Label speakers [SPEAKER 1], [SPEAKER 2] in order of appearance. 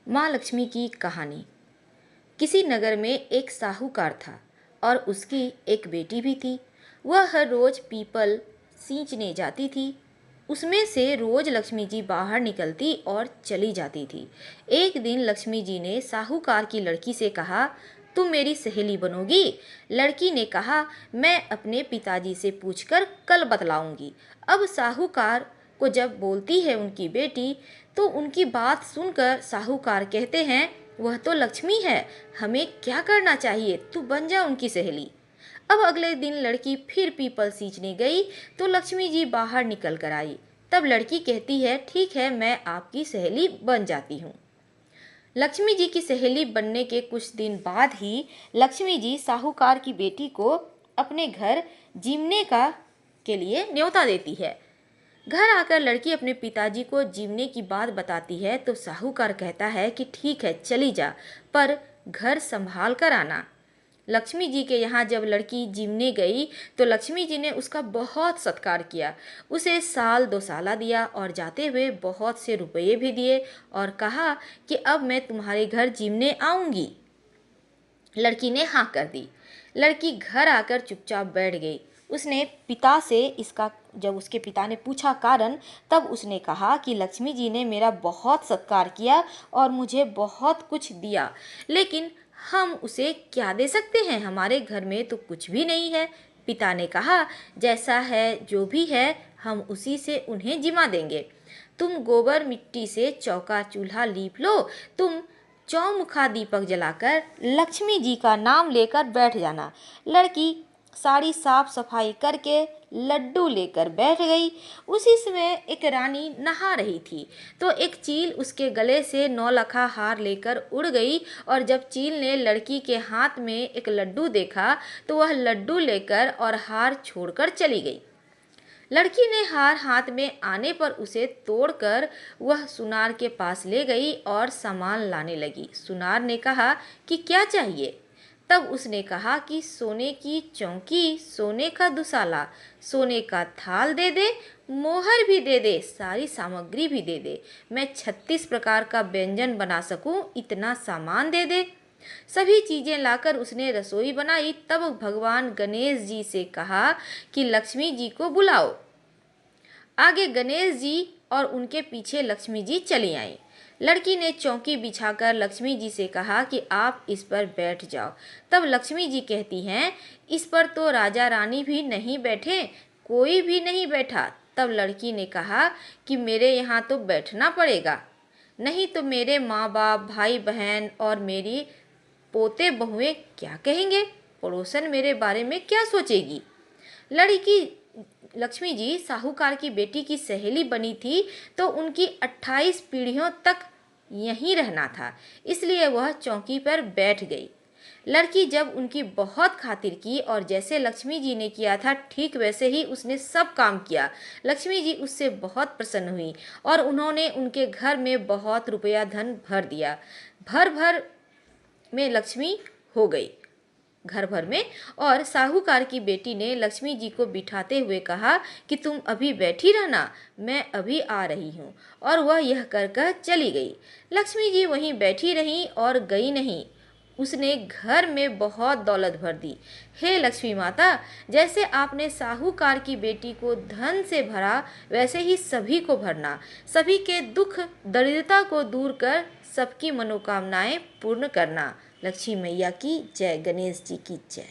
[SPEAKER 1] माँ लक्ष्मी की कहानी। किसी नगर में एक साहूकार था और उसकी एक बेटी भी थी। वह हर रोज पीपल सींचने जाती थी। उसमें से रोज लक्ष्मी जी बाहर निकलती और चली जाती थी। एक दिन लक्ष्मी जी ने साहूकार की लड़की से कहा, तुम मेरी सहेली बनोगी? लड़की ने कहा, मैं अपने पिताजी से पूछकर कल बतलाऊंगी। अब साहूकार को जब बोलती है उनकी बेटी, तो उनकी बात सुनकर साहूकार कहते हैं, वह तो लक्ष्मी है, हमें क्या करना चाहिए, तू बन जा उनकी सहेली। अब अगले दिन लड़की फिर पीपल सींचने गई तो लक्ष्मी जी बाहर निकल कर आई। तब लड़की कहती है, ठीक है, मैं आपकी सहेली बन जाती हूँ। लक्ष्मी जी की सहेली बनने के कुछ दिन बाद ही लक्ष्मी जी साहूकार की बेटी को अपने घर जीवने का के लिए न्योता देती है। घर आकर लड़की अपने पिताजी को जीवने की बात बताती है तो साहूकार कहता है कि ठीक है, चली जा, पर घर संभाल कर आना। लक्ष्मी जी के यहाँ जब लड़की जीवने गई तो लक्ष्मी जी ने उसका बहुत सत्कार किया। उसे साल दो साला दिया और जाते हुए बहुत से रुपये भी दिए और कहा कि अब मैं तुम्हारे घर जीवने आऊंगी। लड़की ने हाँ कर दी। लड़की घर आकर चुपचाप बैठ गई। उसने पिता से इसका जब उसके पिता ने पूछा कारण, तब उसने कहा कि लक्ष्मी जी ने मेरा बहुत सत्कार किया और मुझे बहुत कुछ दिया, लेकिन हम उसे क्या दे सकते हैं, हमारे घर में तो कुछ भी नहीं है। पिता ने कहा, जैसा है जो भी है हम उसी से उन्हें जिमा देंगे। तुम गोबर मिट्टी से चौका चूल्हा लीप लो, तुम चौमुखा दीपक जलाकर लक्ष्मी जी का नाम लेकर बैठ जाना। लड़की सारी साफ सफाई करके लड्डू लेकर बैठ गई। उसी समय एक रानी नहा रही थी तो एक चील उसके गले से नौलखा हार लेकर उड़ गई और जब चील ने लड़की के हाथ में एक लड्डू देखा तो वह लड्डू लेकर और हार छोड़कर चली गई। लड़की ने हार हाथ में आने पर उसे तोड़कर वह सुनार के पास ले गई और सामान लाने लगी। सुनार ने कहा कि क्या चाहिए? तब उसने कहा कि सोने की चौकी, सोने का दुसाला, सोने का थाल दे दे, मोहर भी दे दे, सारी सामग्री भी दे दे, मैं 36 प्रकार का व्यंजन बना सकूं, इतना सामान दे दे। सभी चीजें लाकर उसने रसोई बनाई। तब भगवान गणेश जी से कहा कि लक्ष्मी जी को बुलाओ। आगे गणेश जी और उनके पीछे लक्ष्मी जी चली आईं। लड़की ने चौकी बिछाकर लक्ष्मी जी से कहा कि आप इस पर बैठ जाओ। तब लक्ष्मी जी कहती हैं, इस पर तो राजा रानी भी नहीं बैठे, कोई भी नहीं बैठा। तब लड़की ने कहा कि मेरे यहाँ तो बैठना पड़ेगा, नहीं तो मेरे माँ बाप, भाई बहन और मेरी पोते बहुएं क्या कहेंगे, पड़ोसन मेरे बारे में क्या सोचेगी। लड़की लक्ष्मी जी साहूकार की बेटी की सहेली बनी थी तो उनकी 28 पीढ़ियों तक यहीं रहना था, इसलिए वह चौकी पर बैठ गई। लड़की जब उनकी बहुत खातिर की और जैसे लक्ष्मी जी ने किया था ठीक वैसे ही उसने सब काम किया। लक्ष्मी जी उससे बहुत प्रसन्न हुई और उन्होंने उनके घर में बहुत रुपया धन भर दिया। भर भर में लक्ष्मी हो गई घर भर में। और साहूकार की बेटी ने लक्ष्मी जी को बिठाते हुए कहा कि तुम अभी बैठी रहना, मैं अभी आ रही हूँ। और वह यह कर चली गई। लक्ष्मी जी वहीं बैठी रहीं और गई नहीं। उसने घर में बहुत दौलत भर दी। हे लक्ष्मी माता, जैसे आपने साहूकार की बेटी को धन से भरा वैसे ही सभी को भरना, सभी के दुख दरिद्रता को दूर कर सबकी मनोकामनाएं पूर्ण करना। लक्ष्मी मैया की जय, गणेश जी की जय।